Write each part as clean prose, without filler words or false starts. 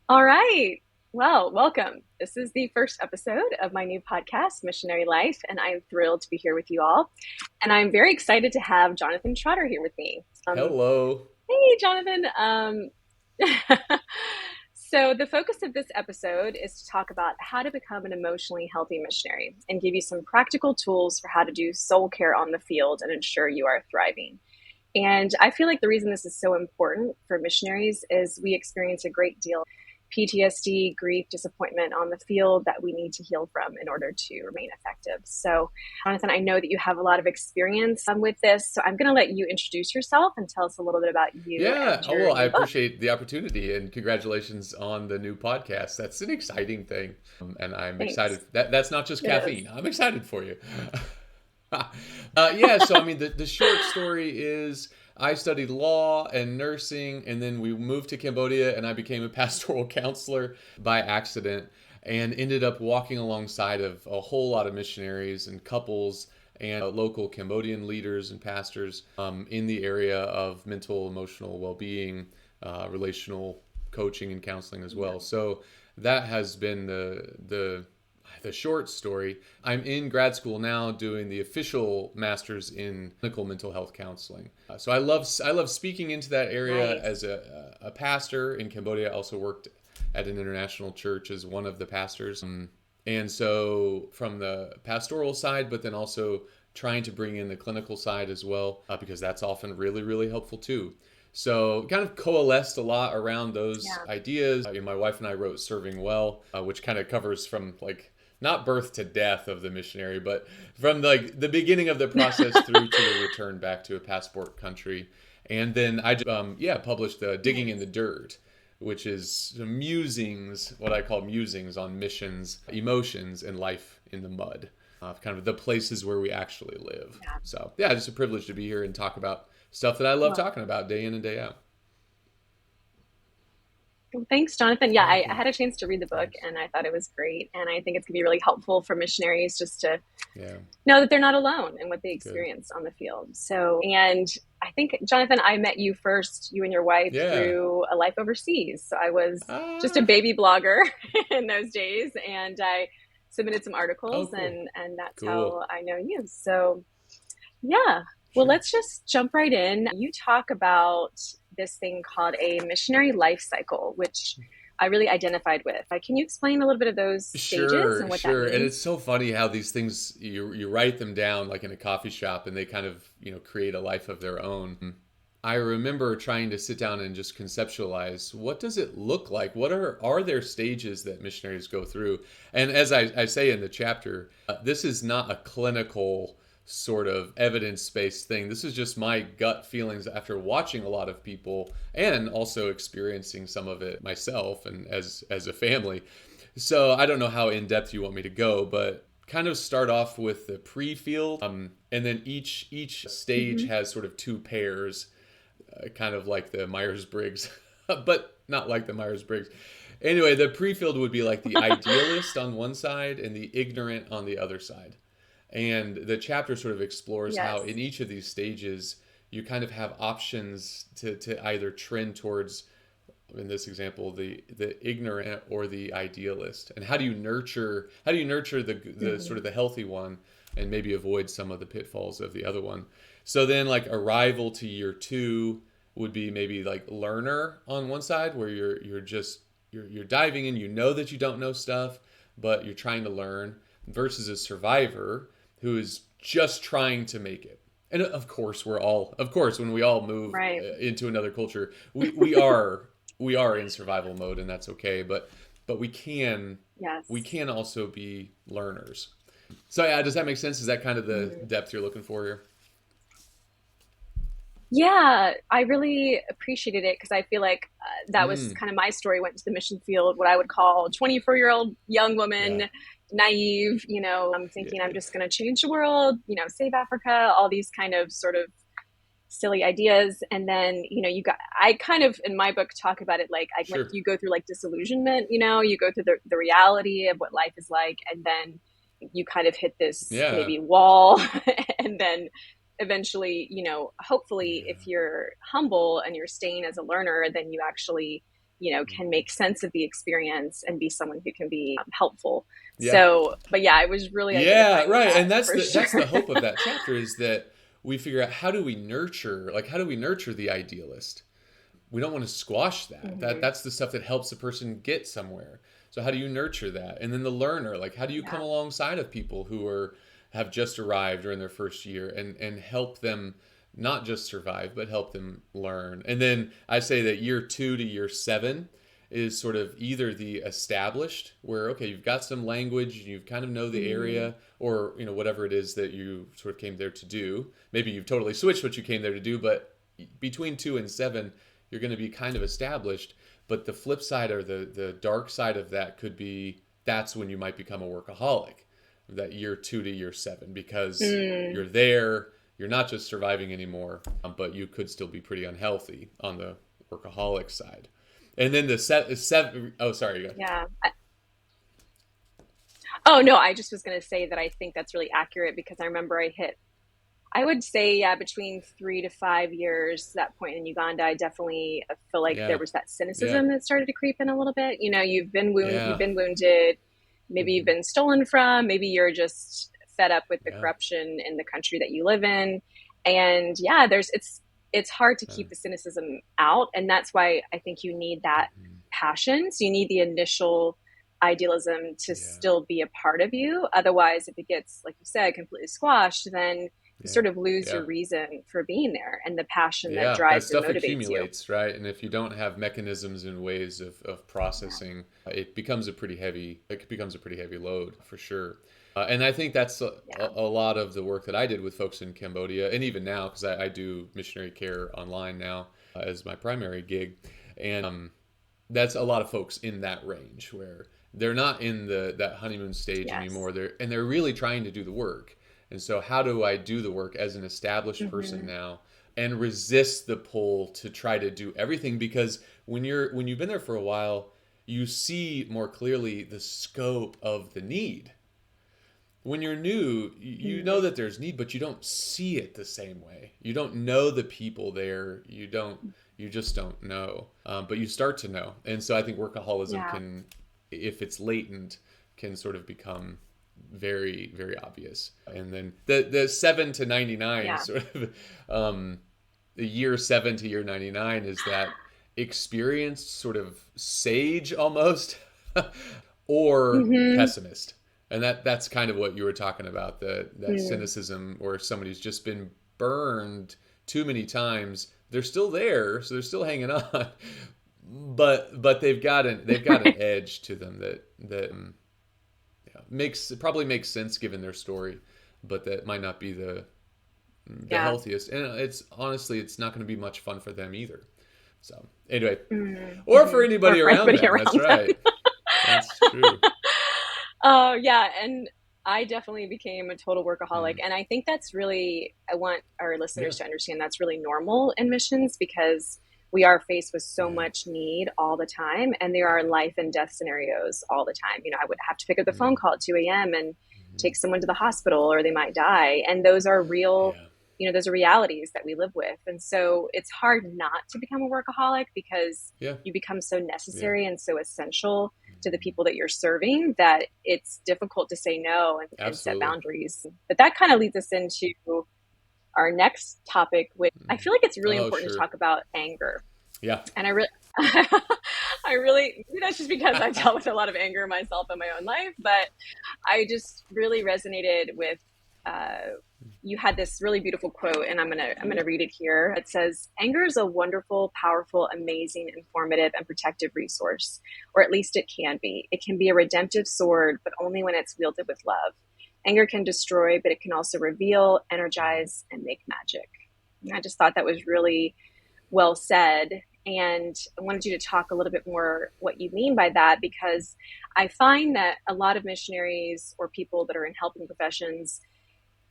All right. Well, welcome. This is the first episode of my new podcast, Missionary Life, and I'm thrilled to be here with you all. And I'm very excited to have Jonathan Trotter here with me. Hello. Hey, Jonathan. So, the focus of this episode is to talk about how to become an emotionally healthy missionary and give you some practical tools for how to do soul care on the field and ensure you are thriving. And I feel like the reason this is so important for missionaries is we experience a great deal of PTSD, grief, disappointment on the field that we need to heal from in order to remain effective. So, Jonathan, I know that you have a lot of experience with this. So, I'm going to let you introduce yourself and tell us a little bit about you Yeah. and Oh, your well, I new book. appreciate the opportunity and congratulations on the new podcast. That's an exciting thing. And I'm Thanks. excited. That's not just It is. caffeine. I'm excited for you. Yeah. So, I mean, the short story is I studied law and nursing, and then we moved to Cambodia, and I became a pastoral counselor by accident and ended up walking alongside of a whole lot of missionaries and couples and local Cambodian leaders and pastors in the area of mental, emotional well being, relational coaching, and counseling as Yeah. well. So that has been the short story. I'm in grad school now doing the official master's in clinical mental health counseling. So I love speaking into that area Nice. as a pastor in Cambodia. I also worked at an international church as one of the pastors. And so from the pastoral side, but then also trying to bring in the clinical side as well, because that's often really, really helpful too. So kind of coalesced a lot around those Yeah. ideas. My wife and I wrote Serving Well, which kind of covers from like not birth to death of the missionary, but from like the beginning of the process through to the return back to a passport country. And then I just, published Digging in Nice. the Dirt, which is musings, what I call musings on missions, emotions, and life in the mud, kind of the places where we actually live. Yeah. So, yeah, just a privilege to be here and talk about stuff that I love Well, talking about day in and day out. well, thanks, Jonathan. Yeah, Thank I you. had a chance to read the book Thanks. and I thought it was great. And I think it's going to be really helpful for missionaries just to Yeah, know that they're not alone in what they good. experience on the field. So, and I think, Jonathan, I met you first, you and your wife, Yeah. through a life overseas. So I was just a Ah, baby blogger in those days, and I submitted some oh, articles, cool. and that's Cool. how I know you. So, yeah. Well, Sure. let's just jump right in. You talk about this thing called a missionary life cycle, which I really identified with. Can you explain a little bit of those stages and Sure, what that sure. And it's means? so funny how these things you write them down like in a coffee shop and they kind of, create a life of their own. I remember trying to sit down and just conceptualize what does it look like? What are there stages that missionaries go through? And as I say in the chapter, this is not a clinical sort of evidence-based thing. This is just my gut feelings after watching a lot of people and also experiencing some of it myself and as a family. So I don't know how in depth you want me to go, but kind of start off with the pre-field, and then each stage Mm-hmm. has sort of two pairs, kind of like the Myers Briggs, but not like the Myers Briggs. Anyway, the pre-field would be like the idealist on one side and the ignorant on the other side. And the chapter sort of explores how Yes. in each of these stages you kind of have options to either trend towards, in this example, the ignorant or the idealist, and how do you nurture the Mm-hmm. sort of the healthy one and maybe avoid some of the pitfalls of the other one. So then like arrival to year two would be maybe like learner on one side, where you're diving in, you know that you don't know stuff but you're trying to learn, versus a survivor who is just trying to make it. And of course when we all move Right. into another culture, we are in survival mode, and that's okay. But we Yes. can also be learners. So yeah, does that make sense? Is that kind of the Mm. depth you're looking for here? Yeah, I really appreciated it because I feel like that was Mm, kind of my story. Went to the mission field, what I would call 24-year-old young yeah, woman, naive. I'm yeah, thinking I'm just going to change the world, save Africa, all these kind of sort of silly ideas. And then, I kind of in my book talk about it like sure, you go through like disillusionment, you go through the reality of what life is like, and then you kind of hit this yeah, maybe wall, and then eventually, hopefully if yeah, you're humble and you're staying as a learner, then you actually can make sense of the experience and be someone who can be helpful. Yeah. So, but yeah, I was really Yeah, identifying with right. that And that's for the sure. hope of that chapter is that we figure out how do we nurture the idealist? We don't want to squash that. Hmm. That's the stuff that helps a person get somewhere. So how do you nurture that? And then the learner, like how do you come Yeah. alongside of people who are have just arrived or in their first year and help them not just survive but help them learn. And then I say that year 2 to year 7 is sort of either the established where okay you've got some language you kind of know the Hmm. area or whatever it is that you sort of came there to do. Maybe you've totally switched what you came there to do, but between 2 and 7 you're going to be kind of established. But the flip side or the dark side of that could be that's when you might become a workaholic, that year 2 to year 7, because Mm. you're there, you're not just surviving anymore, but you could still be pretty unhealthy on the workaholic side. And then the seven, oh, sorry, go ahead. Yeah. Oh no, I just was going to say that I think that's really accurate because I remember I would say, yeah, between 3 to 5 years, that point in Uganda, I definitely feel like there Yeah, was that yeah, cynicism that started to creep in a little bit. You've yeah, been wounded, maybe you've hmm, been stolen from, maybe you're just fed up with the yeah, corruption in the country that you live in. And yeah, it's hard to uh, keep the cynicism out, and that's why I think you need that mhm, passion. So you need the initial idealism to yeah, still be a part of you. Otherwise, if it gets, like you said, completely squashed, then you yeah, sort of lose yeah. your reason for being there and the passion that Yeah, that drives and stuff motivates you. accumulates, right? And if you don't have mechanisms and ways of processing, it becomes a pretty heavy load for sure. And I think that's Yeah. a lot of the work that I did with folks in Cambodia, and even now, because I do missionary care online now as my primary gig, and that's a lot of folks in that range where they're not in the that honeymoon stage Yes. anymore. They're really trying to do the work. And so how do I do the work as an established person Hmm. now and resist the pull to try to do everything? Because when you've been there for a while, you see more clearly the scope of the need. When you're new, you know Hmm. that there's need, but you don't see it the same way. You don't know the people there. You just don't know. But you start to know. And so I think workaholism Yeah. can, if it's latent, can sort of become very, very obvious. And then the 7 to 99 Yeah. sort of, the year 7 to year 99 is that experienced sort of sage almost or Hmm. pessimist. And that's kind of what you were talking about, that Mm. cynicism or somebody who's just been burned too many times. They're still there, so they're still hanging on, but they've got an edge to them that yeah, probably makes sense given their story, but that might not be the Yeah. healthiest. And it's honestly, it's not going to be much fun for them either. So anyway, or for Hmm. Or anybody for around anybody them. That's around them. right. That's true. Oh, yeah. And I definitely became a total workaholic. Mm. And I think that's really, I want our Yeah. listeners to understand that's really normal in missions because we are faced with so Yeah. much need all the time. And there are Yeah. life and death scenarios all the time. I would have to pick up the phone Mm. call at 2 a.m. and Hmm. take someone to the hospital or they might die. And those are real, Yeah. those are realities that we live with. And so it's hard not to become a workaholic because Yeah. you become so Yeah. necessary and so essential to the Mhm. people that you're serving that it's difficult to say no and set Absolutely. boundaries. But that kind of leads us into our next topic, which I Mhm. feel like it's really Oh, important to sure. talk about anger. Yeah. And I really, I really, maybe that's just because I dealt with a lot of anger myself in my own life, but I just really resonated with. Uh, you had this really beautiful quote, and I'm gonna read it here. It says, "Anger is a wonderful, powerful, amazing, informative, and protective resource, or at least it can be. It can be a redemptive sword, but only when it's wielded with love. Anger can destroy, but it can also reveal, Mhm. energize, and make magic." And I just thought that was really well said. And I wanted you to talk a little bit more what you mean by that, because I find that a lot of missionaries or people that are in helping professions,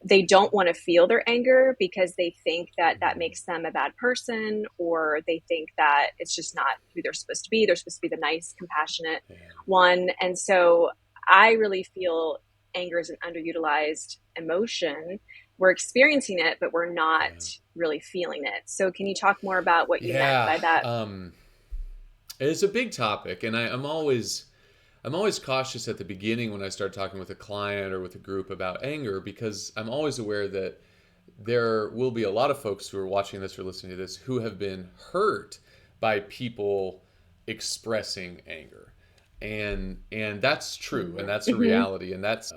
they don't want to feel their anger because they think that that Mhm. makes them a bad person, or they think that it's just not who they're supposed to be. They're supposed to be the nice, compassionate Yeah. one. And so I really feel anger is an underutilized emotion. We're experiencing it, but we're not Yeah. really feeling it. So can you talk more about what you meant Yeah. by that? It's a big topic, and I'm always cautious at the beginning when I start talking with a client or with a group about anger, because I'm always aware that there will be a lot of folks who are watching this or listening to this who have been hurt by people expressing anger. And that's true, and that's a Mm-hmm. reality, and that's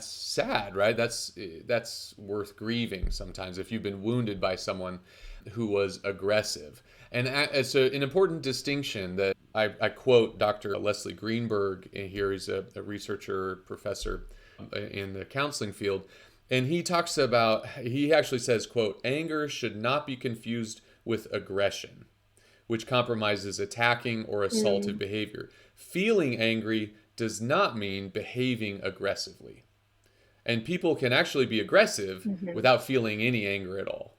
sad, right? That's worth grieving sometimes if you've been wounded by someone who was aggressive. And it's an important distinction that I quote Dr. Leslie Greenberg here. He's a researcher, professor in the counseling field. And he actually says, quote, anger should not be confused with aggression, which compromises attacking or assaultive behavior. Feeling angry does not mean behaving aggressively. And people can actually be aggressive Mm-hmm. without feeling any anger at all.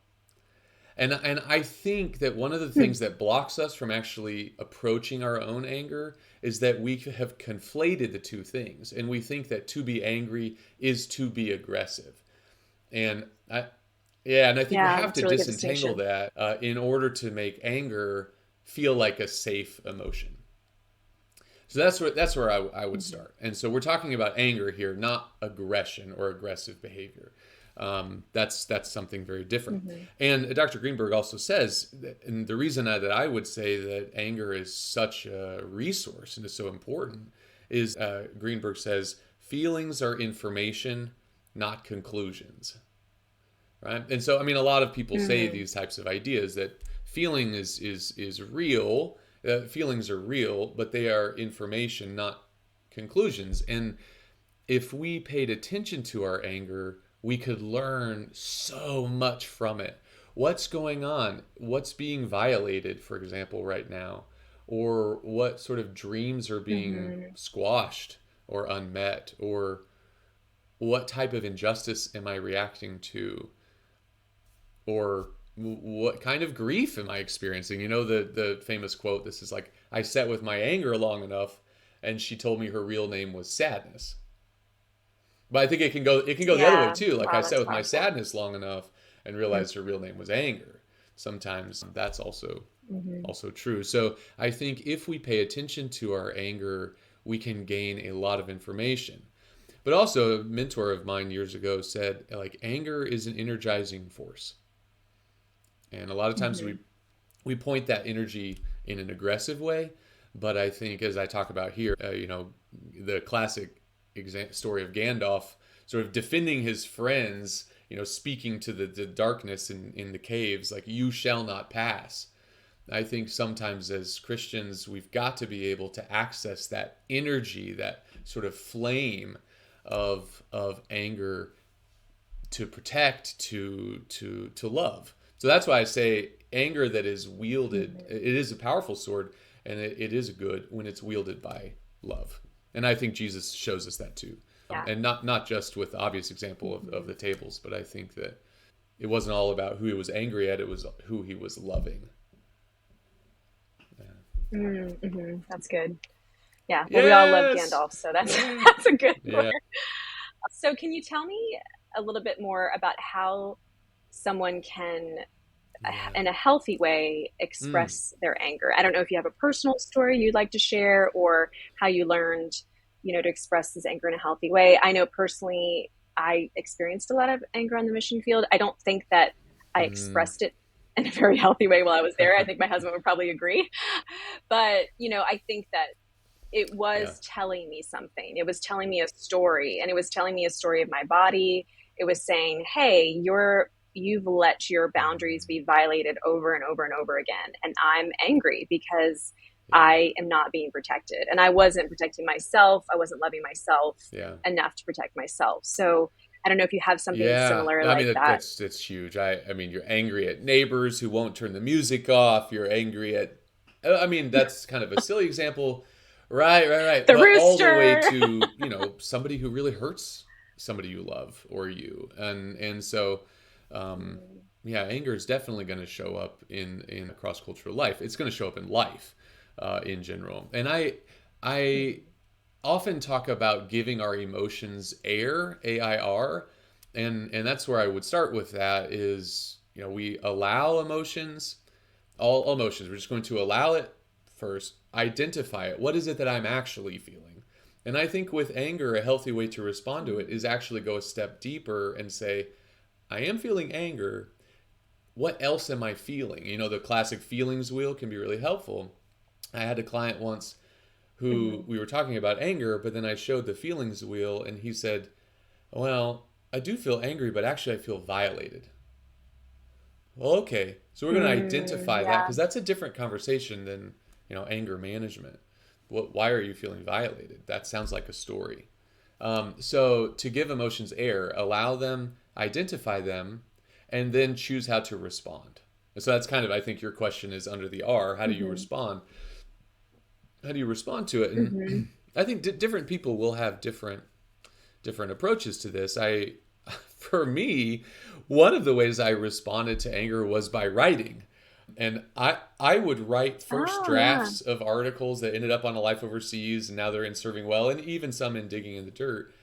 And I think that one of the things that blocks us from actually approaching our own anger is that we have conflated the two things, and we think that to be angry is to be aggressive. And I think we Yeah, have that's to a really good disentangle distinction. that in order to make anger feel like a safe emotion. So that's where I would Mm-hmm. start. And so we're talking about anger here, not aggression or aggressive behavior. That's something very different. Mm-hmm. And Dr. Greenberg also says, and the reason that I would say that anger is such a resource and is so important is Greenberg says feelings are information, not conclusions, right? And so, I mean, a lot of people say Mm-hmm. these types of ideas that feeling is real. Feelings are real, but they are information, not conclusions. And if we paid attention to our anger, we could learn so much from it. What's going on? What's being violated, for example, right now? Or what sort of dreams are being Mm-hmm. squashed or unmet? Or what type of injustice am I reacting to? Or what kind of grief am I experiencing? You know, the famous quote, this is like, I sat with my anger long enough and she told me her real name was sadness. But I think it can go the other way Yeah. too. Like I Wow, sat that's with my powerful. sadness long enough and realized her real name was anger. Sometimes that's also Mm-hmm. also true. So I think if we pay attention to our anger, we can gain a lot of information. But also, a mentor of mine years ago said, like, anger is an energizing force. And a lot of times Mm-hmm. we point that energy in an aggressive way, but I think, as I talk about here, the classic story of Gandalf sort of defending his friends, speaking to the darkness in the caves, like, you shall not pass. I think sometimes as Christians, we've got to be able to access that energy, that sort of flame of anger, to protect, to love. So that's why I say anger that is wielded, Mm-hmm. it is a powerful sword, and it is good when it's wielded by love. And I think Jesus shows us that too. Yeah. And not just with the obvious example of Mm-hmm. the tables, but I think that it wasn't all about who he was angry at, it was who he was loving. Mm-hmm. That's good. Yeah. Well, we all love Yes. Gandalf, so that's Yeah. that's a good one. Yeah. So, can you tell me a little bit more about how someone can, Yeah. in a healthy way, Mm. express their anger? I don't know if you have a personal story you'd like to share or how you learned, to express this anger in a healthy way. I know personally, I experienced a lot of anger on the mission field. I don't think that I Mm. expressed it in a very healthy way while I was there. I think my husband would probably agree. But, I think that it Yeah. was telling me something. It was telling me a story, and it was telling me a story of my body. It was saying, "Hey, you've let your boundaries Mm. be violated over and over and over again, and I'm angry because Yeah. I am not being protected, and I wasn't protecting myself. I wasn't loving myself Yeah. enough to protect myself." So, I don't know if you have something Yeah, similar I mean like that. that's huge. I mean you're angry at neighbors who won't turn the music off. You're angry at I mean that's kind of a silly example. Right, right, right. The But all the way rooster. to, somebody who really hurts somebody you love or you. And so um yeah, anger is definitely going to show up in cross cultural life. It's going to show up in life in general. And I often talk about giving our emotions air, AIR, and that's where I would start with that is, we allow emotions, all emotions. We're just going to allow it first, identify it. What is it that I'm actually feeling? And I think with anger, a healthy way to respond to it is actually go a step deeper and say, I am feeling anger. What else am I feeling? You know, the classic feelings wheel can be really helpful. I had a client once who Mm-hmm. we were talking about anger, but then I showed the feelings wheel and he said, well, I do feel angry, but actually I feel violated. Well, okay. So we're going to identify that Yeah. because that's a different conversation than, anger management. Why are you feeling violated? That sounds like a story. So to give emotions air, allow them, identify them, and then choose how to respond. And so that's kind of, I think your question is under the R. How do you Mm-hmm. respond? How do you respond to it? Mm-hmm. And I think different people will have different approaches to this. For me, one of the ways I responded to anger was by writing. And I would write first Oh, yeah. drafts of articles that ended up on A Life Overseas, and now they're in Serving Well, and even some in Digging in the Dirt.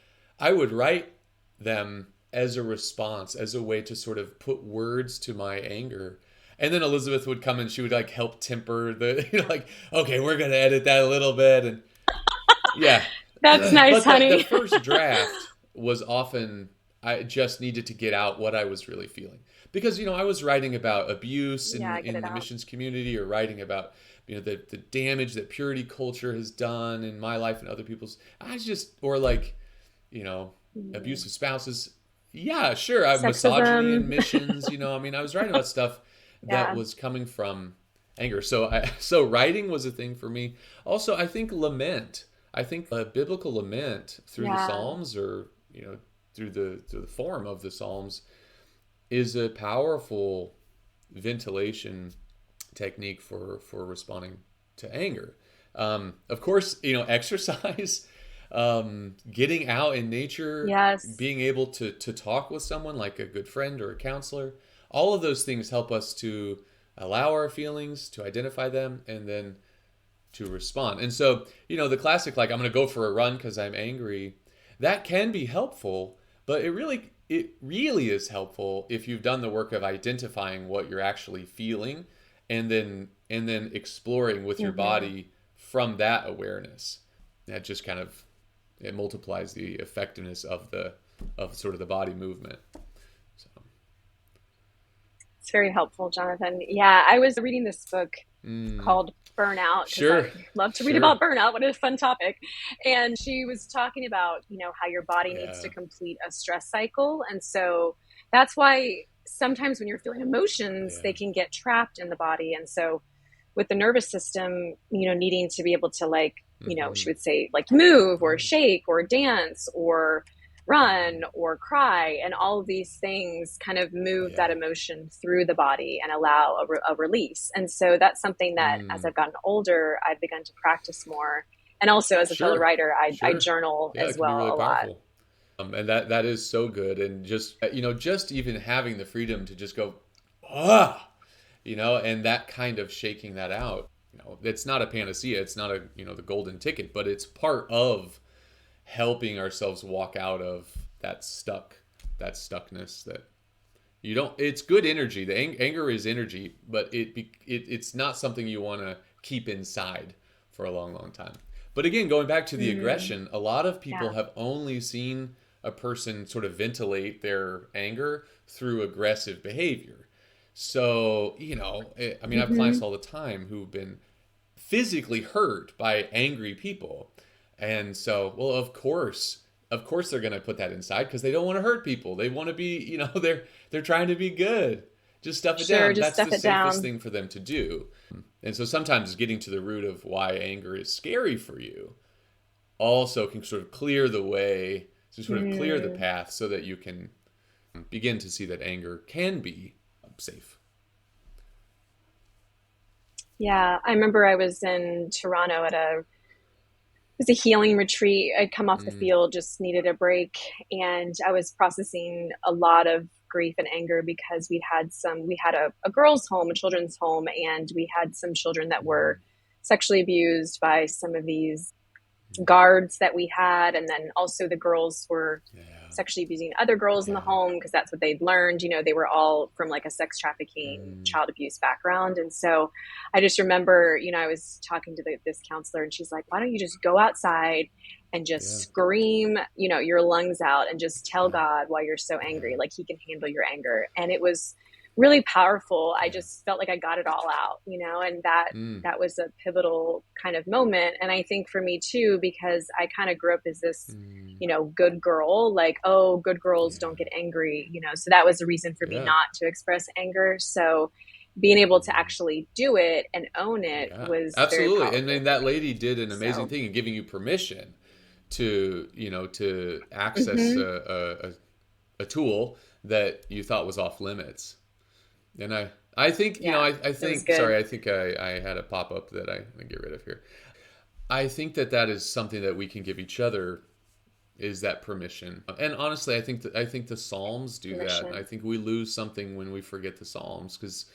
I would write them as a response, as a way to sort of put words to my anger. And then Elizabeth would come and she would like help temper the, like, okay, we're going to edit that a little bit. And yeah. That's nice, But the honey. first draft was often, I just needed to get out what I was really feeling. Because, I was writing about abuse Yeah, get in it the out. missions community, or writing about, the damage that purity culture has done in my life and other people's. Or like, you know, Mm. abusive spouses. Yeah, sure. I misogyny Sexism. in missions. I was writing about stuff that Yeah. was coming from anger. So writing was a thing for me. Also, I think lament. I think a biblical lament through the Yeah. Psalms, or through the form of the Psalms, is a powerful ventilation technique for responding to anger. Of course, exercise, getting out in nature, Yes. being able to talk with someone like a good friend or a counselor. All of those things help us to allow our feelings, to identify them, and then to respond. And so, the classic, like, I'm going to go for a run because I'm angry, that can be helpful, but it really is helpful if you've done the work of identifying what you're actually feeling, and then exploring with your Hmm. body from that awareness. That just kind of, it multiplies the effectiveness of sort of the body movement. So, It's very helpful, Jonathan. Yeah, I was reading this book called Burnout because I sure, love to read sure, about burnout. What a fun topic. And she was talking about, how your body needs to yeah, complete a stress cycle. And so that's why sometimes when you're feeling emotions, yeah, they can get trapped in the body. And so with the nervous system, needing to be able to like, mm-hmm, she would say like move or yeah, shake or dance or run or cry, and all of these things kind of move that yeah, emotion through the body and allow a release. And so that's something that as mm, I've gotten older I've begun to practice more. And also as a fellow sure, writer, I sure. journal Yeah, as it can be well really a lot. powerful. And that is so good. And just even having the freedom to just go, ah, and that kind of shaking that out. It's not a panacea. It's not the golden ticket, but it's part of helping ourselves walk out of that stuckness that you don't. It's good energy. The anger is energy, but it's not something you want to keep inside for a long, long time. But again, going back to the Mm, aggression, a lot of people yeah. have only seen a person sort of ventilate their anger through aggressive behavior. So, I mean, I have clients Hmm. all the time who've been physically hurt by angry people. And so, well, of course they're going to put that inside because they don't want to hurt people. They want to be, they're trying to be good. Just stuff it Sure, down. just That's stuff the it safest down. thing for them to do. And so sometimes getting to the root of why anger is scary for you also can sort of clear the way, to sort of clear the Mm. path so that you can begin to see that anger can be safe. Yeah, I remember I was in Toronto at a it was a healing retreat. I'd come off the Mm, field, just needed a break, and I was processing a lot of grief and anger because we had a girls' home, a children's home, and we had some children that mm, were sexually abused by some of these guards that we had, and then also the girls were yeah. sexually abusing other girls in the Yeah. home because that's what they'd learned. They were all from like a sex trafficking, Mm, child abuse background. And so I just remember, I was talking to this counselor and she's like, why don't you just go outside and just yeah. scream, your lungs out and just tell Yeah. God why you're so angry, Yeah. like he can handle your anger. And it was really powerful. I Yeah. just felt like I got it all out, and that was a pivotal kind of moment. And I think for me too, because I kind of grew up as this, Mm, good girl, like, oh, good girls don't yeah. get angry, so that was a reason for me Yeah. not to express anger. So being able to Mm, actually do it and own it yeah. was very Absolutely. And powerful then for that me. lady did an amazing So, thing in giving you permission to access mm-hmm. a tool that you thought was off limits. And I think, Yeah, I it was think, good. sorry, I think I had a pop up that I'm going to get rid of here. I think that is something that we can give each other is that permission. And honestly, I think the Psalms do that. I Permission. think we lose something when we forget the Psalms because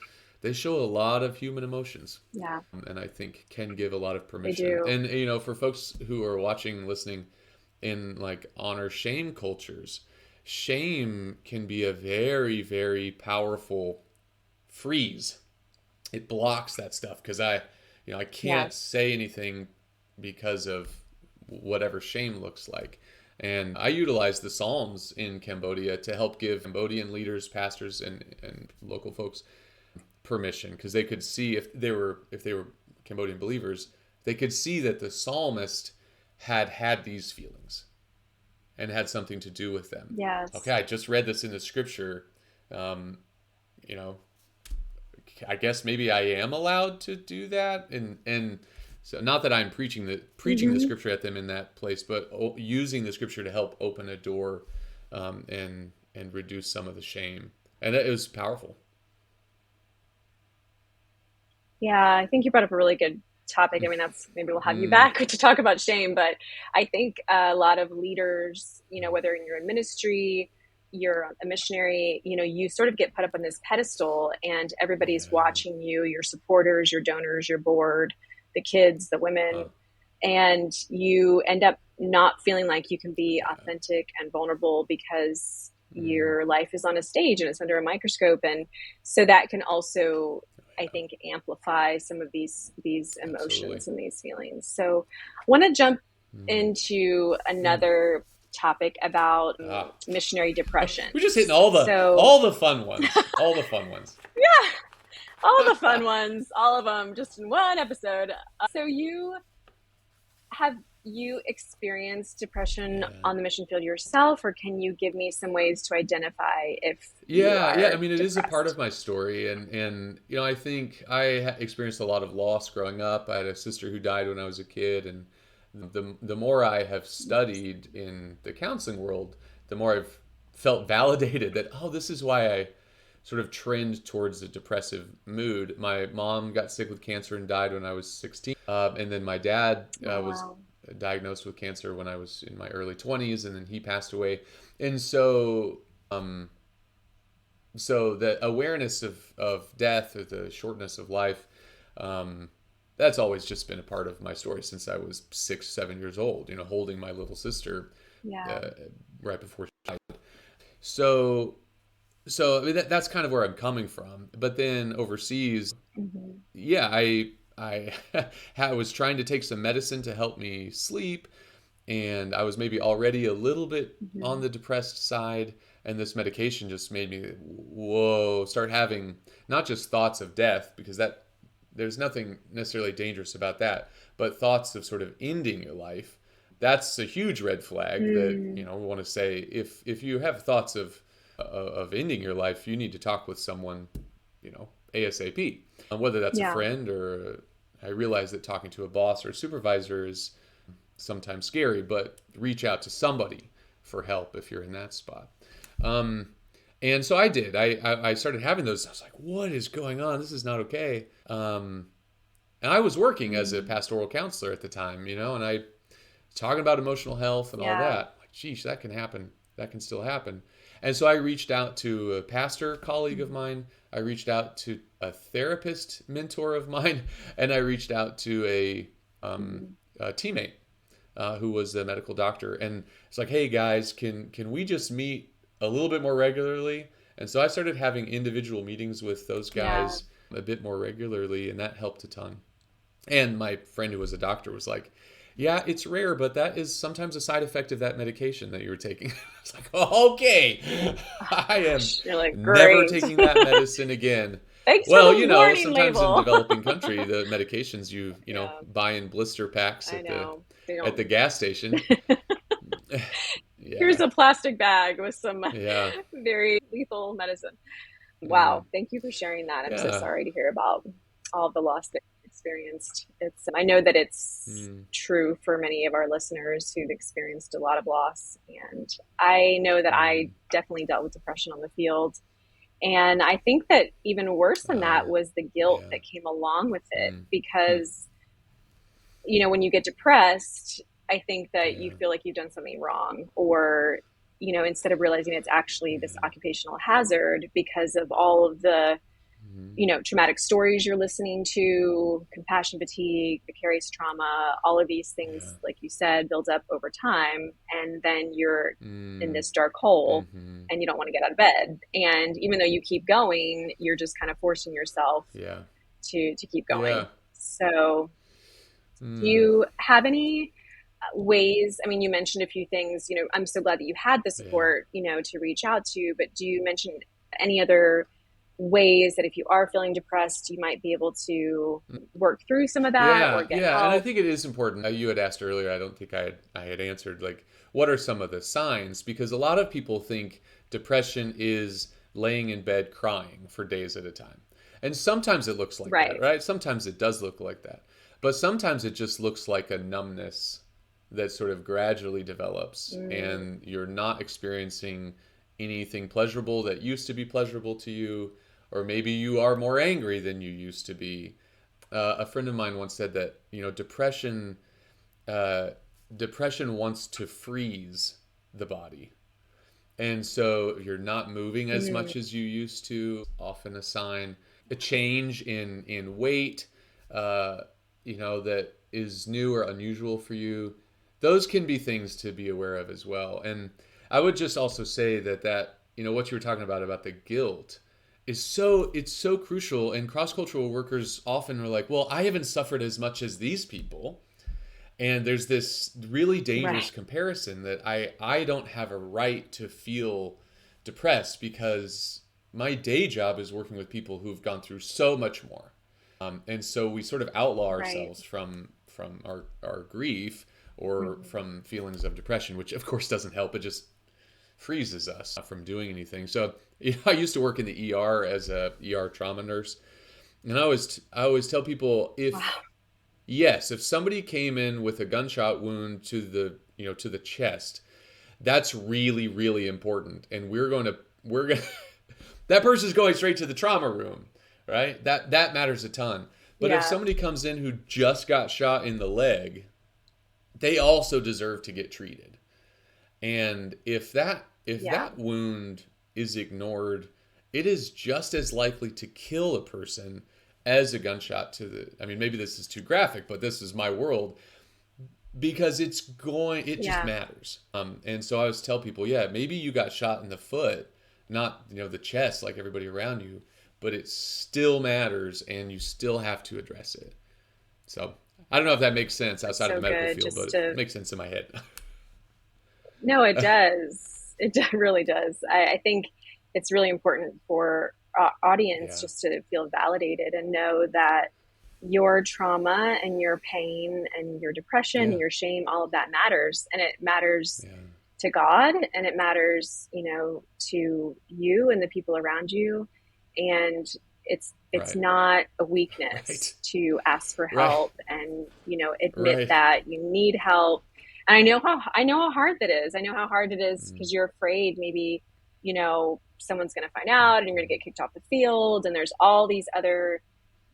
they show a lot of human emotions, Yeah, and I think can give a lot of they permission. do. And for folks who are watching, listening in like honor shame cultures, shame can be a very, very powerful freeze. It blocks that stuff because I can't Yes. say anything because of whatever shame looks like. And I utilize the Psalms in Cambodia to help give Cambodian leaders, pastors, and local folks permission because they could see if they were Cambodian believers, they could see that the psalmist had these feelings and had something to do with them. Okay, Yes. I just read this in the scripture. Um, you know, I guess maybe I am allowed to do that, and so not that I'm preaching the Mm-hmm. scripture at them in that place, but using the scripture to help open a door, and reduce some of the shame, and it was powerful. Yeah, I think you brought up a really good topic. I mean, that's maybe we'll have you Mm, back to talk about shame, but I think a lot of leaders, whether you're in ministry, you're a missionary, you sort of get put up on this pedestal and everybody's yeah. watching you, your supporters, your donors, your board, the kids, the women, Huh. and you end up not feeling like you can be Yeah. authentic and vulnerable because Mm, your life is on a stage and it's under a microscope. And so that can also, I yeah. think, amplify some of these Absolutely. emotions and these feelings. So I want to jump Mm, into mm. another topic about Ah. missionary depression. We're just hitting all the So all the fun ones. All the fun ones. yeah, all the fun ones, all of them just in one episode. So have you experienced depression Yeah. on the mission field yourself, or can you give me some ways to identify if you Yeah, yeah. I are mean, it is a part of depressed? my story, and I think I experienced a lot of loss growing up. I had a sister who died when I was a kid, and the more I have studied in the counseling world, the more I've felt validated that this is why I sort of trend towards a depressive mood. My mom got sick with cancer and died when I was 16, and then my dad Oh, was wow. diagnosed with cancer when I was in my early 20s, and then he passed away, and so. So the awareness of death or the shortness of life, um, that's always just been a part of my story since I was 6, 7 years old, holding my little sister Yeah. uh, right before she died. So so I mean, that's kind of where I'm coming from, but then overseas, Hmm. yeah, I I was trying to take some medicine to help me sleep, and I was maybe already a little bit on Hmm. the depressed side, and this medication just made me whoa, start having not just thoughts of death, because that there's nothing necessarily dangerous about that, but thoughts of sort of ending your life. That's a huge red flag that Mm. we want to say if you have thoughts of ending your life, you need to talk with someone, ASAP. Whether that's a Yeah. friend or I realize that talking to a boss or a supervisor is sometimes scary, but reach out to somebody for help if you're in that spot. Um, and so I did. I started having those. I was like, what is going on? This is not okay. And I was working as a Mm. pastoral counselor at the time, and I talking about emotional health and all Yeah. that. Like, geez, that can happen. That can still happen. And so I reached out to a pastor colleague of mine. I reached out to a therapist mentor of mine, and I reached out to a Mm. teammate who was a medical doctor, and it's like, hey guys, can we just meet a little bit more regularly? And so I started having individual meetings with those Yeah. guys a bit more regularly, and that helped a ton. And my friend who was a doctor was like, yeah, it's rare, but that is sometimes a side effect of that medication that you were taking. It's like, oh, okay, Oh I am gosh, you're like, never great. taking that medicine again. Thanks for Well, the warning sometimes in label. developing country, the medications Yeah, buy in blister packs I know. They at the don't. gas station. Here's Yeah, a plastic bag with some yeah, very lethal medicine. mm, Wow, thank you for sharing that. I'm so yeah, sorry to hear about all the loss that you experienced. It's I know that it's mm, true for many of our listeners who've experienced a lot of loss, and I know that I mm, definitely dealt with depression on the field. And I think that even worse than that uh, was the guilt yeah, that came along with it mm, mm, because when you get depressed, I think that you yeah, feel like you've done something wrong, or, instead of realizing it's actually this yeah, occupational hazard because of all of the, mm, traumatic stories you're listening to, compassion fatigue, vicarious trauma, all of these things, yeah, like you said, build up over time. And then you're in mm, this dark hole mm-hmm, and you don't want to get out of bed. And even though you keep going, you're just kind of forcing yourself yeah, to keep yeah, going. So, do mm, you have any ways? I mean, you mentioned a few things. I'm so glad that you had the yeah. support, to reach out to, but do you mention any other ways that if you are feeling depressed, you might be able to work through some of that or Yeah, get yeah, and I help? think it is important. You had asked earlier. I don't think I had answered like what are some of the signs, because a lot of people think depression is laying in bed crying for days at a time. And sometimes it looks like that, Right. right? Sometimes it does look like that. But sometimes it just looks like a numbness that sort of gradually develops, Mm, and you're not experiencing anything pleasurable that used to be pleasurable to you, or maybe you are more angry than you used to be. A friend of mine once said that uh, depression wants to freeze the body, and so you're not moving as mm, much as you used to. Often a sign. A change in weight, uh, that is new or unusual for you. Those can be things to be aware of as well. And I would just also say that what you were talking about the guilt it's so crucial. And cross cultural workers often are like, well, I haven't suffered as much as these people, and there's this really dangerous right. comparison that I don't have a right to feel depressed because my day job is working with people who've gone through so much more. And so we sort of outlaw Right. ourselves from our grief or Mm-hmm. from feelings of depression, which of course doesn't help. It just freezes us from doing anything. So I used to work in the ER as a ER trauma nurse, and I always tell people, if Wow. yes, if somebody came in with a gunshot wound to the chest, that's really really important, and we're going to that person's going straight to the trauma room, right? That matters a ton. But if Yeah. somebody comes in who just got shot in the leg, they also deserve to get treated. And if Yeah. that wound is ignored, it is just as likely to kill a person as a gunshot to the I mean, maybe this is too graphic, but this is my world, because it just Yeah. matters. And so I always tell people, yeah, maybe you got shot in the foot, not the chest like everybody around you, but it still matters, and you still have to address it. So I don't know if that makes sense That's outside of the so medical good. field, but Just it to makes sense in my head. No, it does. Really does. I think it's really important for audience Yeah, just to feel validated and know that your trauma and your pain and your depression yeah, and your shame, all of that matters. And it matters yeah, to God, and it matters, to you and the people around you. And it's right, not a weakness right, to ask for right, help and, admit right. that you need help. And I know how hard that is. I know how hard it is Mm, because you're afraid maybe, someone's going to find out and you're going to get kicked off the field, and there's all these other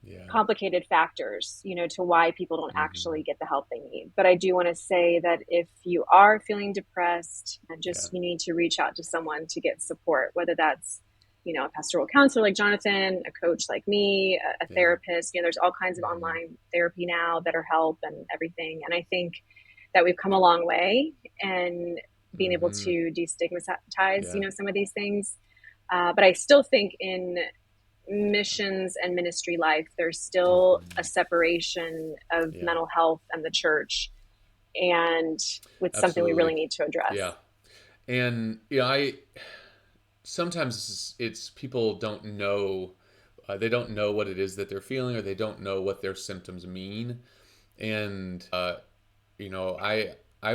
yeah. complicated factors, to why people don't Hmm. actually get the help they need. But I do want to say that if you are feeling depressed, Yeah, just you need to reach out to someone to get support, whether that's, a pastoral counselor like Jonathan, a coach like me, a yeah. therapist. There's all kinds of Hmm. online therapy now, BetterHelp and everything. And I think that we've come a long way and being able Mm-hmm. to destigmatize, Yeah. some of these things. But I still think in missions and ministry life, there's still a Mm-hmm. separation of Yeah. mental health and the church, and it's something we really Absolutely. need to address. Yeah. And I sometimes it's people don't know, they don't know what it is that they're feeling, or they don't know what their symptoms mean. And I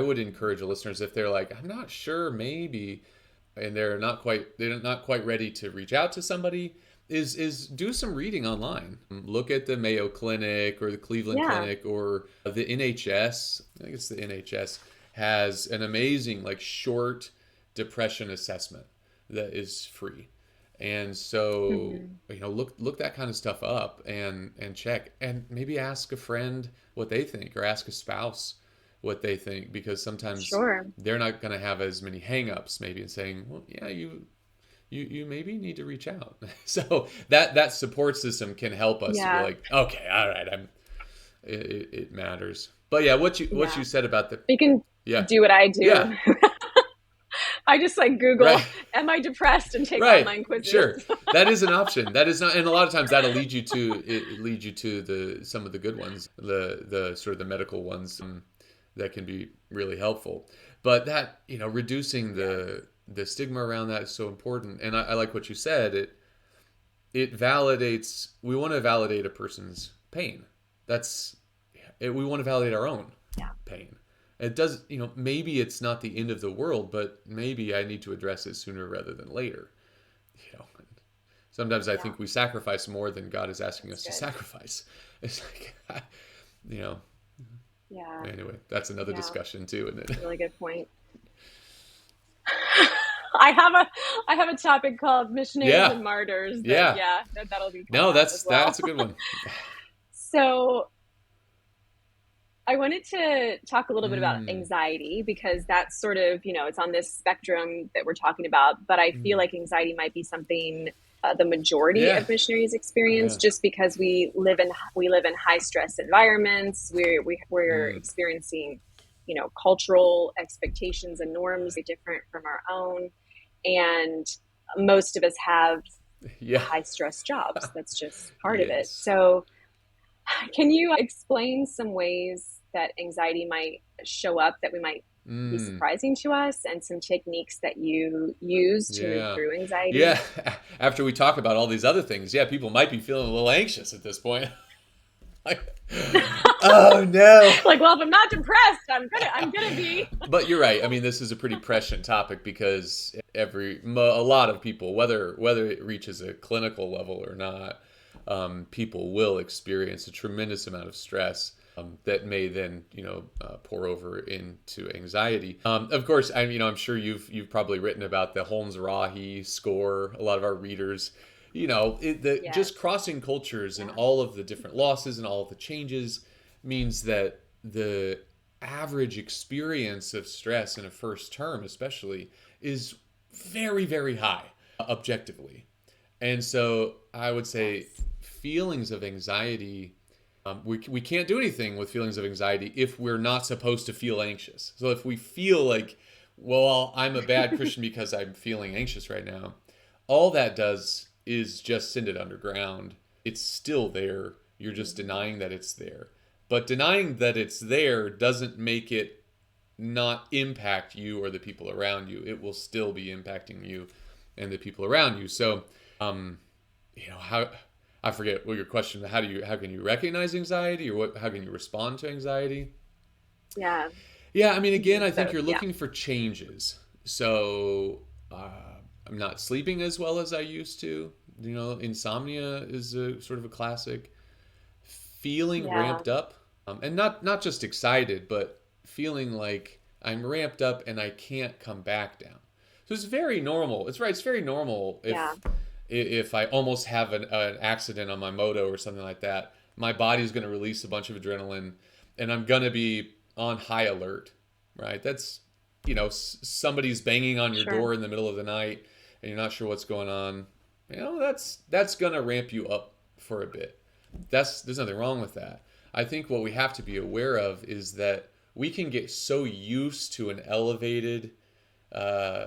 would encourage listeners, if they're like, I'm not sure, maybe, and they're not quite ready to reach out to somebody, is do some reading online. Look at the Mayo Clinic or the Cleveland Yeah. Clinic or the NHS. I think it's the NHS has an amazing like short depression assessment that is free. And so, Hmm. look that kind of stuff up and check, and maybe ask a friend what they think, or ask a spouse what they think, because sometimes Sure. they're not going to have as many hangups maybe in saying, well, yeah, you maybe need to reach out. So that support system can help us to be Yeah. like, okay, all right, it matters. But yeah, what you Yeah. said about the, You can yeah, do what I yeah, do. I just like Google, right. am I depressed, and take Right. online quizzes. Sure. That is an option. That is not, and a lot of times that'll lead you to it leads you to the some of the good ones, the sort of the medical ones, that can be really helpful. But that, reducing Yes. the stigma around that is so important. And I like what you said. It validates. We want to validate a person's pain. That's we want to validate our own Yeah. pain. It does, maybe it's not the end of the world, but maybe I need to address it sooner rather than later. You know, sometimes I Yeah. think we sacrifice more than God is asking That's us to good. sacrifice. It's like, you know, Yeah. anyway, that's another Yeah. discussion too, isn't it? Really good point. I have a I have a topic called missionaries Yeah, and martyrs that, yeah. yeah, that'll be coming No, up as that's well. a good one. So I wanted to talk a little bit about Mm, anxiety, because that's sort of, it's on this spectrum that we're talking about. But I feel mm. like anxiety might be something the majority Yeah, of missionaries experience, yeah. just because we live in high stress environments. We're Mm, experiencing, cultural expectations and norms different from our own, and most of us have yeah. high stress jobs. That's just part of it. Yes. So can you explain some ways that anxiety might show up that we might be Mm, surprising to us, and some techniques that you use to move yeah. through anxiety? Yeah. After we talk about all these other things, yeah, people might be feeling a little anxious at this point. Like, oh no. Like, well, if I'm not depressed, I'm gonna be. But you're right. I mean, this is a pretty prescient topic because a lot of people, whether it reaches a clinical level or not, people will experience a tremendous amount of stress, that may then pour over into anxiety. Of course, I'm sure you've probably written about the Holmes Rahe score. A lot of our readers, Yes. just crossing cultures and Yeah. all of the different losses and all of the changes means that the average experience of stress in a first term especially is very, very high, objectively. And so I would say Yes. feelings of anxiety, we can't do anything with feelings of anxiety if we're not supposed to feel anxious. So if we feel like, well, I'm a bad Christian because I'm feeling anxious right now, all that does is just send it underground. It's still there. You're just Mhm. denying that it's there. But denying that it's there doesn't make it not impact you or the people around you. It will still be impacting you and the people around you. So, um, how, I forget what your question. How can you recognize anxiety, or how can you respond to anxiety? Yeah. Yeah, I mean, again, Mhm. I think So you're yeah. looking for changes. So, I'm not sleeping as well as I used to. Insomnia is a sort of a classic. Feeling Yeah. ramped up, and not just excited, but feeling like I'm ramped up and I can't come back down. So it's very normal. It's right. It's very normal Yeah. if I almost have an accident on my moto or something like that. My body's going to release a bunch of adrenaline, and I'm going to be on high alert. Right. That's somebody's banging on your Sure. door in the middle of the night, and you're not sure what's going on. That's going to ramp you up for a bit. There's nothing wrong with that. I think what we have to be aware of is that we can get so used to uh,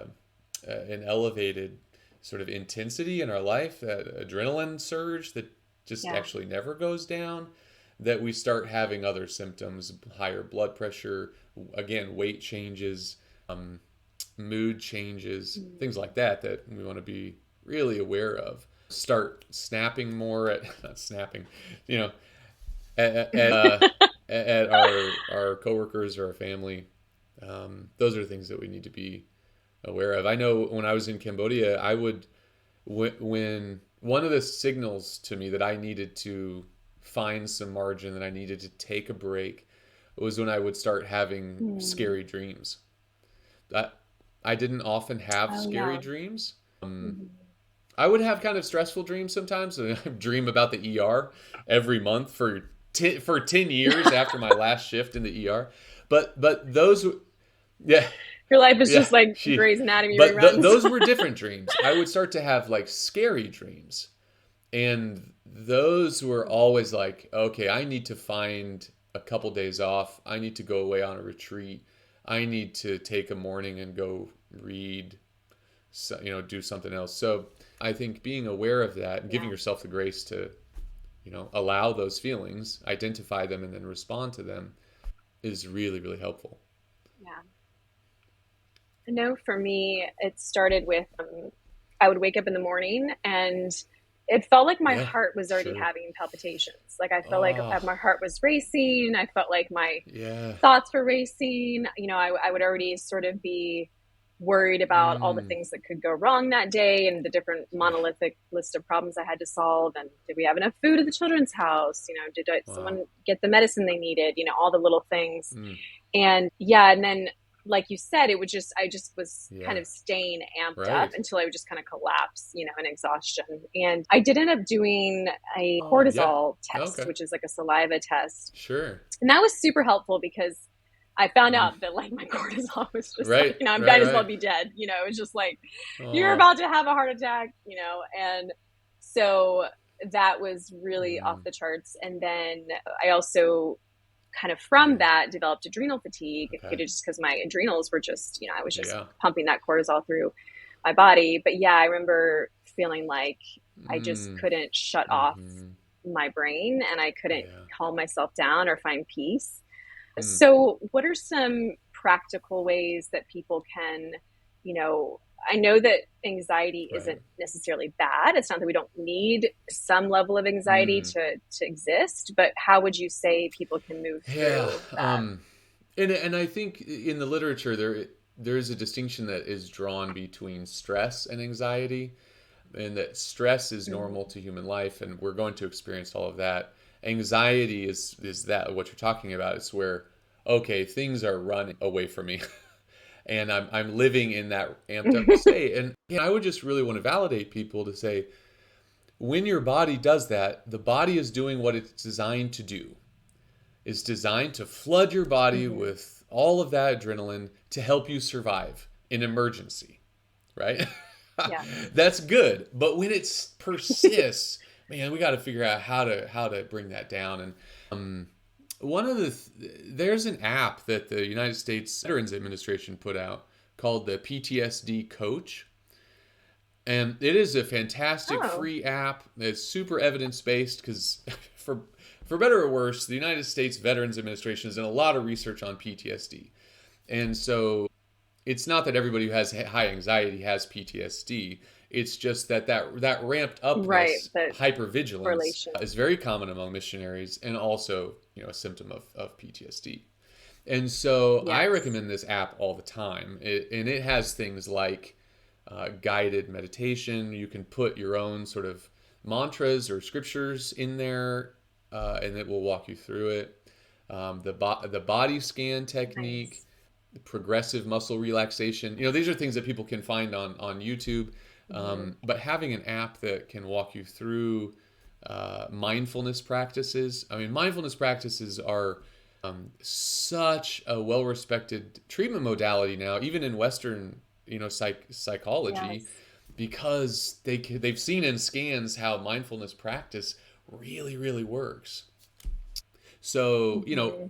an elevated sort of intensity in our life, that adrenaline surge that just Yeah. actually never goes down, that we start having other symptoms, higher blood pressure, again, weight changes, um, mood changes, things Mm. like that, that we want to be really aware of. Start snapping more at, not snapping, you know, at our coworkers or our family. Those are things that we need to be aware of. I know when I was in Cambodia, I would when one of the signals to me that I needed to find some margin, that I needed to take a break, was when I would start having Mm. scary dreams. I, I didn't often have Oh, scary yeah. dreams. Mhm. I would have kind of stressful dreams sometimes. I dream about the ER every month for 10 years after my last shift in the ER. But those, yeah, Your life is yeah, just like she, Grey's Anatomy but reruns. those were different dreams. I would start to have like scary dreams, and those were always like, okay, I need to find a couple days off. I need to go away on a retreat. I need to take a morning and go read, so, do something else. So I think being aware of that and giving Yeah. yourself the grace to, allow those feelings, identify them, and then respond to them is really, really helpful. Yeah. I know for me, it started with I would wake up in the morning and it felt like my Yeah, heart was already sure. having palpitations. Like I felt like Oh, my heart was racing. I felt like my yeah. thoughts were racing. I would already sort of be worried about all the Mm, things that could go wrong that day and the different yeah. monolithic list of problems I had to solve. And did we have enough food at the children's house? Wow. Someone get the medicine they needed? All the little things. Mm, And yeah, and then like you said, I just was kind yeah. of staying amped up Right. until I would just kind of collapse, in exhaustion. And I did end up doing a Oh, yeah. cortisol test, Okay. which is like a saliva test. Sure. And that was super helpful because I found Mm, out that like my cortisol was just like, right. I Right. might as well Right. be dead. It was just like, you're Oh. about to have a heart attack, and so that was really off Mm, the charts. And then I also kind of from yeah. that developed adrenal fatigue, Okay. just because my adrenals were just, I was just Yeah. pumping that cortisol through my body. But yeah, I remember feeling like I just Mm, couldn't shut off mm-hmm. my brain and I couldn't Yeah. calm myself down or find peace. Mm, So, what are some practical ways that people can, you know, I know that anxiety right. isn't necessarily bad. It's not that we don't need some level of anxiety Mm, to exist, but how would you say people can move yeah. through that? And I think in the literature there is a distinction that is drawn between stress and anxiety, and that stress is normal Mm-hmm. to human life, and we're going to experience all of that. Anxiety is that what you're talking about. It's where, okay, things are running away from me, and I'm living in that amped up state. And I would just really want to validate people to say, when your body does that, the body is doing what it's designed to do. It's designed to flood your body Mm-hmm. with all of that adrenaline to help you survive in emergency, right? Yeah. That's good. But when it persists, man, we got to figure out how to bring that down. And one of there's an app that the United States Veterans Administration put out called the PTSD Coach, and it is a fantastic Oh, free app. It's super evidence based because for better or worse, the United States Veterans Administration has done a lot of research on PTSD, and so it's not that everybody who has high anxiety has PTSD. It's just that ramped right. upness, The hypervigilance, correlation. is very common among missionaries, and also a symptom of PTSD. And so I Yes. recommend this app all the time. And it has things like guided meditation. You can put your own sort of mantras or scriptures in there, and it will walk you through it. The body scan technique, Nice. the progressive muscle relaxation. These are things that people can find on YouTube. Mm-hmm. But having an app that can walk you through mindfulness practices. I mean, mindfulness practices are such a well-respected treatment modality now, even in Western, psychology, Yes. because they've seen in scans how mindfulness practice really, really works. So, Mm-hmm.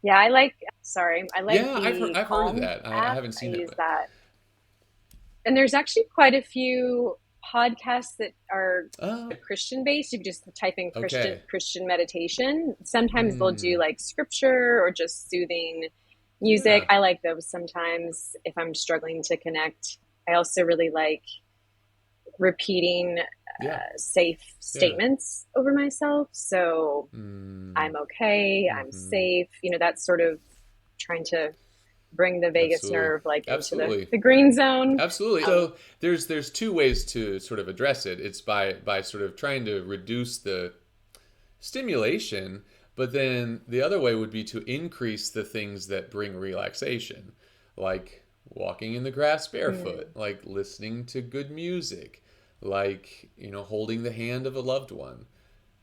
Yeah, I like, sorry, I like Yeah, the I've heard of Calm that. I app. haven't I seen it, use but that. And there's actually quite a few podcasts that are oh, Christian based. You can just type in okay. Christian meditation. Sometimes they'll do Hmm. like scripture or just soothing music. Yeah. I like those sometimes if I'm struggling to connect. I also really like repeating Yeah. safe Yeah. statements over myself. So Mm, I'm okay, I'm hmm. safe. That's sort of trying to bring the vagus Absolutely. nerve like into Absolutely. the green zone. Absolutely. So there's two ways to sort of address it. It's by sort of trying to reduce the stimulation, but then the other way would be to increase the things that bring relaxation, like walking in the grass barefoot, Mm, like listening to good music, like, holding the hand of a loved one.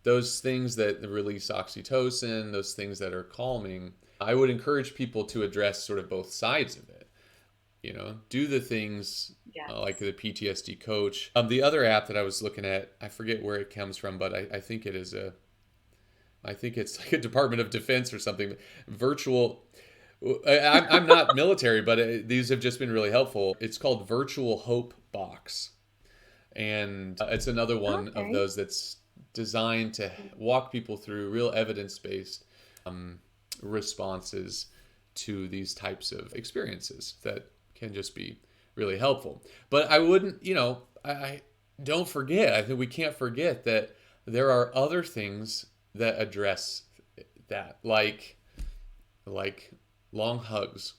Those things that release oxytocin, those things that are calming. I would encourage people to address sort of both sides of it. Do the things like yes. the PTSD coach. The other app that I was looking at, I forget where it comes from, but I think I think it's like a Department of Defense or something. Virtual. I'm not military, but these have just been really helpful. It's called Virtual Hope Box, and it's another one of Okay. those that's designed to walk people through real evidence-based responses to these types of experiences that can just be really helpful. But I wouldn't, I don't forget. I think we can't forget that there are other things that address that, like long hugs,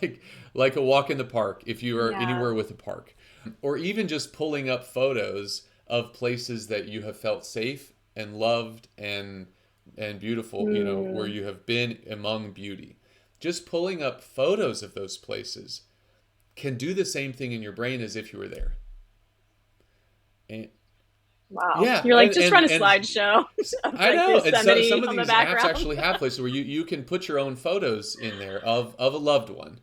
like like a walk in the park if you are Yeah. anywhere with a park, or even just pulling up photos of places that you have felt safe and loved and beautiful, where Mm, you have been among beauty. Just pulling up photos of those places can do the same thing in your brain as if you were there. And wow. yeah, You're like, just run a and slideshow of I like know, and so Yosemite some of on the these apps background. actually have places where you can put your own photos in there of a loved one.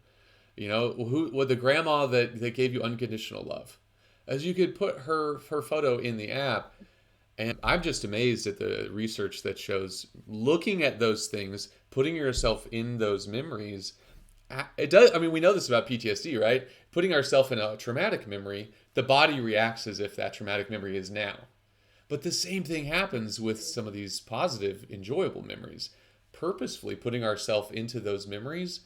Who with the grandma that gave you unconditional love, as you could put her photo in the app. And I'm just amazed at the research that shows looking at those things, putting yourself in those memories. It does. I mean, we know this about PTSD, right? Putting ourselves in a traumatic memory, the body reacts as if that traumatic memory is now. But the same thing happens with some of these positive, enjoyable memories. Purposefully putting ourselves into those memories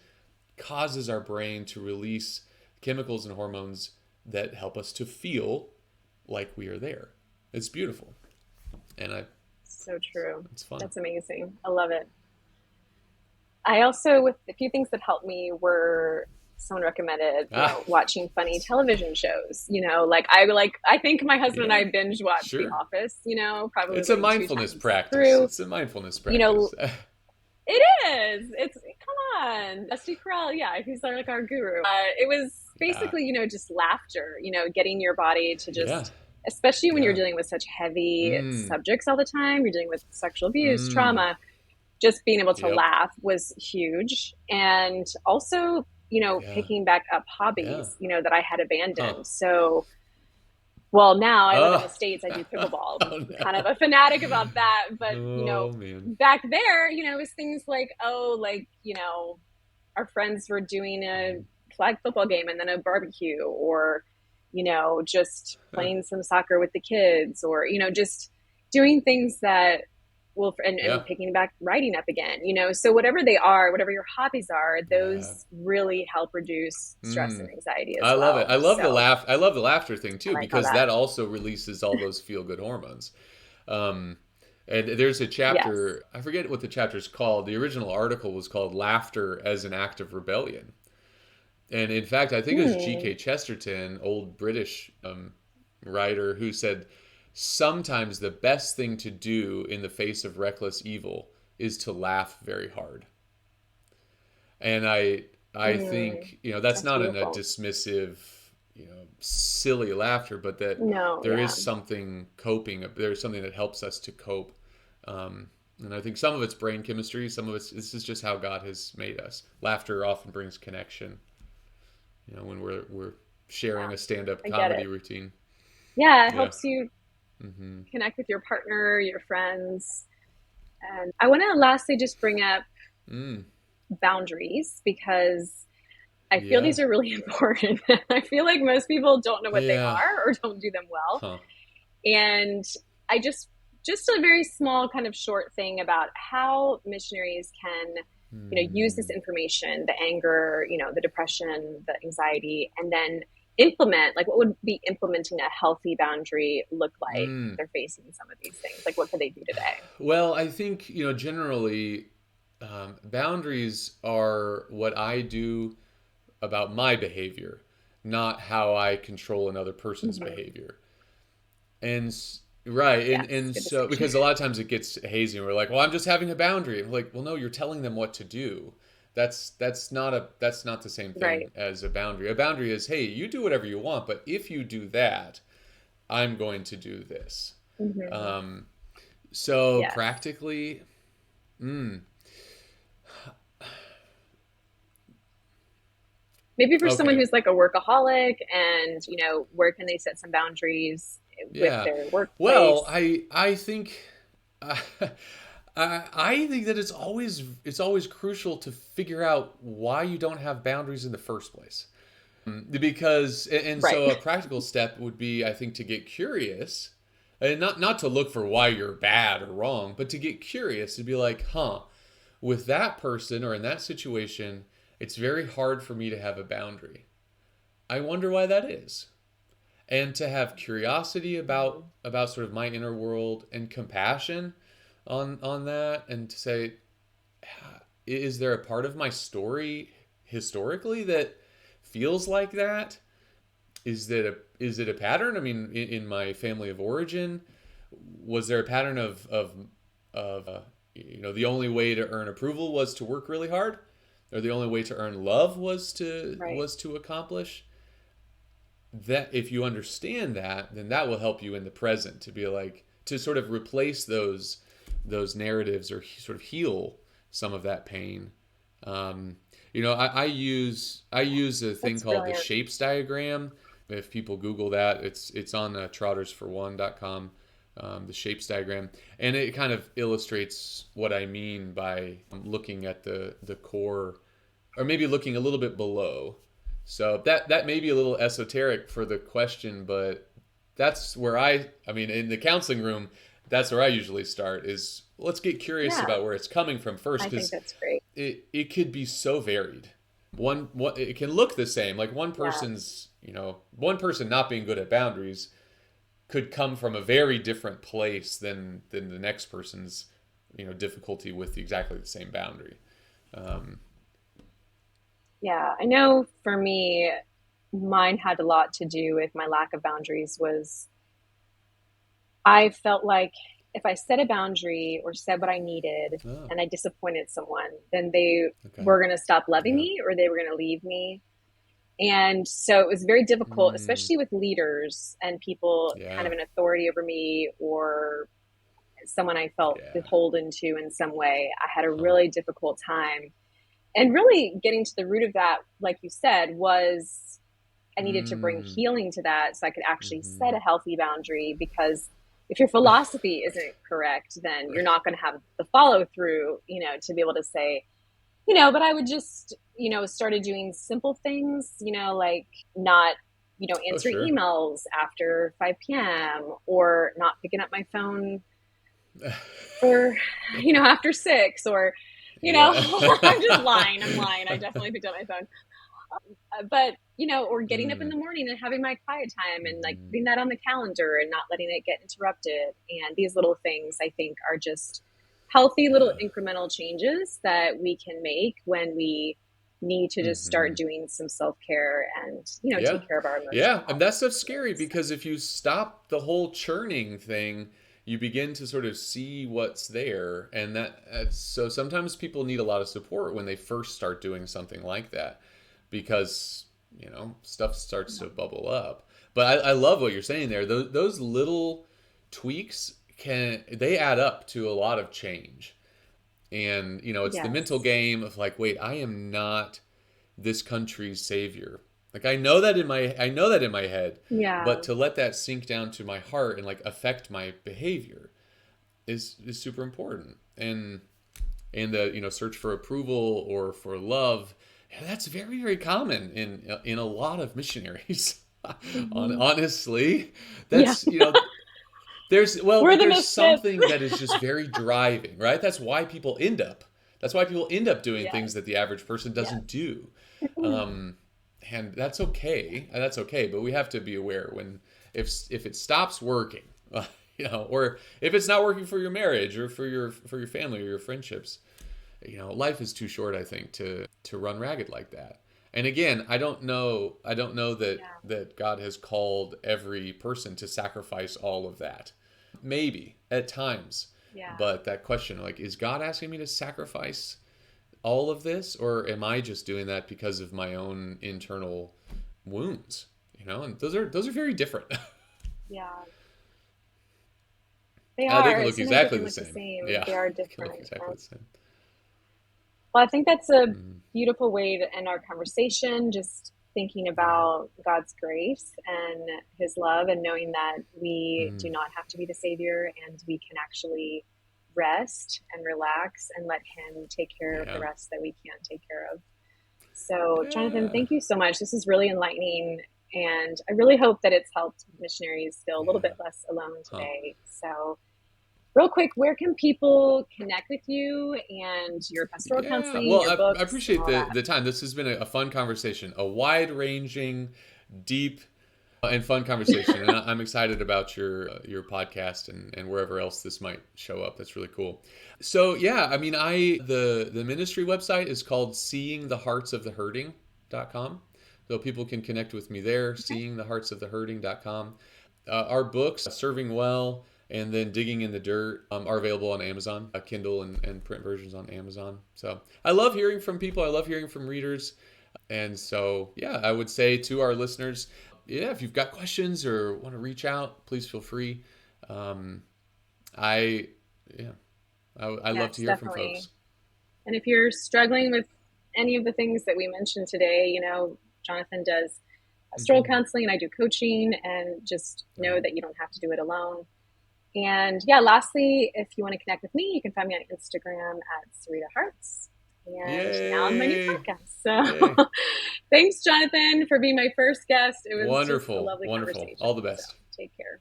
causes our brain to release chemicals and hormones that help us to feel like we are there. It's beautiful, and So true. it's fun. That's amazing. I love it. I also, with a few things that helped me were someone recommended, Ah, watching funny television shows. I think my husband and yeah, I binge watch The sure. Office, probably It's a like two mindfulness times practice. through. It's a mindfulness You know, practice. it is. It's come on, Dusty Corral. Yeah, he's like our guru. It was Yeah, basically, just laughter. Getting your body to yeah, just, especially when you're yeah. dealing with such heavy Mm, subjects all the time. You're dealing with sexual abuse, mm. trauma. Just being able to Yep. laugh was huge, and also, Yeah. picking back up Yeah. hobbies, that I had Huh. abandoned. So, well, now I live in the Oh. States. I do pickleball. Oh I'm kind of no. a fanatic about that. But, Oh man. back there, it was things like, oh, like, our friends were doing a flag football game and then a barbecue, or, just playing some soccer with the kids, or, just doing things that will, Yeah. and picking back writing up again, so whatever they are, whatever your hobbies are, Yeah. those really help reduce stress and Mm. anxiety as I love it. well. So I love the laughter thing I too, like all because that. that also releases all those feel good hormones. Um, and there's a Yes. chapter, I forget what the chapter's called. The original article was called Laughter as an Act of Rebellion. And in fact, I think it was Hmm. G.K. Chesterton, old British writer, who said sometimes the best thing to do in the face of reckless evil is to laugh very hard. And I Mm. think, that's That's not in a beautiful. dismissive, silly laughter, but that No, there yeah. is something coping. There's something that helps us to cope. And I think some of it's brain chemistry, some of it's this is just how God has made us. Laughter often brings connection. When we're sharing Yeah. a stand-up I get comedy it. routine. Yeah, it Yeah. helps you Hmm. connect with your partner, your friends. And I want to lastly just bring up Mm. boundaries because I feel Yeah. these are really important. I feel like most people don't know what they Yeah. are or don't do them well. Huh. And I just a very small kind of short thing about how missionaries can, use this Hmm. information, the anger, the depression, the anxiety, and then implement, like, what would be implementing a healthy boundary look like if Mm. they're facing some of these things? Like, what could they do today? Well, I think, generally, boundaries are what I do about my behavior, not how I control another person's Mm-hmm. behavior. And right, Yes, and good so distinction. because a lot of times it gets hazy, and we're like, "Well, I'm just having a boundary." And we're like, "Well, no, you're telling them what to do." That's not the same Right. thing as a boundary. A boundary is, "Hey, you do whatever you want, but if you do that, I'm going to do this." Mm-hmm. Um, so Yes. practically, mm, Maybe for someone okay, who's like a workaholic and, where can they set some boundaries with yeah. their Well, workplace? I think uh, I think that it's always crucial to figure out why you don't have boundaries in the first place. Because and Right. so a practical step would be, I think, to get curious, and not to look for why you're bad or wrong, but to get curious to be like, huh, with that person or in that situation, it's very hard for me to have a boundary. I wonder why that is. And to have curiosity Mm-hmm. about sort of my inner world and compassion on that, and to say, is there a part of my story historically that feels like that? Is it a pattern? I mean, in my family of origin, was there a pattern of the only way to earn approval was to work really hard, or the only way to earn love Right. was to accomplish that? If you understand that, then that will help you in the present to be like, to sort of replace those narratives, or sort of heal some of that pain. um, I use a thing That's called the brilliant. shapes diagram. If people Google that, it's on trottersfor1.com. The shapes diagram, and it kind of illustrates what I mean by looking at the core, or maybe looking a little bit below. So that may be a little esoteric for the question, but that's where I mean, in the counseling room, that's where I usually start, is let's get curious Yeah, about where it's coming from first, I think because that's great. it could be so varied. It can look the same, like Yeah. one person not being good at boundaries could come from a very different place than the next person's difficulty with exactly the same boundary. um, Yeah. I know for me, mine had a lot to do with my lack of boundaries was I felt like if I set a boundary or said what I needed oh, and I disappointed someone, then they okay. were going to stop loving Yeah. me or they were going to leave me. And so it was very difficult, Mm, especially with leaders and people kind yeah. of in authority over me or someone I felt Yeah. beholden to in some way. I had a Huh. really difficult time. And really getting to the root of that, like you said, was I needed to bring Mm, healing to that so I could actually set mm-hmm. a healthy boundary because if your philosophy isn't correct, then you're not going to have the follow through, to be able to say, but I would just, started doing simple things, like not, Oh, answering sure. emails after 5 p.m. or not picking up my phone for, after 6 or, Yeah. I'm just lying. I'm lying. I definitely picked up my phone. But, or getting up in Mm, the morning and having my quiet time and like mm, putting that on the calendar and not letting it get interrupted. And these little things I think are just healthy little yeah. incremental changes that we can make when we need to just start Mm-hmm. doing some self-care and, Yeah. take care of our emotional Yeah. health And that and stuff's scary, well-being. So, because if you stop the whole churning thing, you begin to sort of see what's there. And so sometimes people need a lot of support when they first start doing something like that, because, stuff starts to bubble up. But I love what you're saying there. Those little tweaks they add up to a lot of change. And, it's the mental yes. game of like, wait, I am not this country's savior. Like, I know that in my head, but Yeah. to let that sink down to my heart and like affect my behavior is super important. And and the search for approval or for love. And that's very, very common in a lot of missionaries. Hmm. Honestly, Yeah. that's there's We're but the there's misfits. something that is just very driving, right? That's why people end up doing Yes. things that the average person Yes. doesn't do. Um, and that's okay. That's okay. But we have to be aware when if it stops working, or if it's not working for your marriage or for your family or your friendships. Life is too short, I think, to run ragged like that. And again, I don't know Yeah. that God has called every person to sacrifice all of that. Maybe at times, Yeah. but that question, like, is God asking me to sacrifice all of this, or am I just doing that because of my own internal wounds? And those are very different. Yeah. They They can are. look Sometimes they exactly can the look the same. same. Yeah, They are they can look different. exactly the same. Well, I think that's a Mm, beautiful way to end our conversation, just thinking yeah. about God's grace and his love, and knowing that we do Mm, not have to be the savior, and we can actually rest and relax and let him take care of the yeah. rest that we can't take care of. So, Jonathan, Yeah. thank you so much. This is really enlightening, and I really hope that it's helped missionaries feel a little Yeah. bit less alone Huh. today. So, real quick, where can people connect with you and your pastoral Yeah. counseling, Well, your I books, and appreciate all that? the time. This has been a fun conversation, a wide ranging, deep, and fun conversation. And I'm excited about your podcast and wherever else this might show up. That's really cool. So yeah, I mean, the ministry website is called seeingtheheartsofthehurting.com. So people can connect with me there, Okay. seeingtheheartsofthehurting.com. Our books, Serving Well and then Digging in the Dirt, are available on Amazon, Kindle and print versions on Amazon. So I love hearing from people. I love hearing from readers. And so, yeah, I would say to our listeners, yeah, if you've got questions or want to reach out, please feel free. Um, I, yeah, I love to Yes, hear from definitely. folks. And if you're struggling with any of the things that we mentioned today, Jonathan does pastoral Hmm. counseling and I do coaching, and just know Right. that you don't have to do it alone. And yeah, lastly, if you want to connect with me, you can find me on Instagram at Sarita Hearts, and now on my new Yay! podcast. Yay! So thanks, Jonathan, for being my first guest. It was just a Wonderful, lovely wonderful. conversation. All the So best. take care.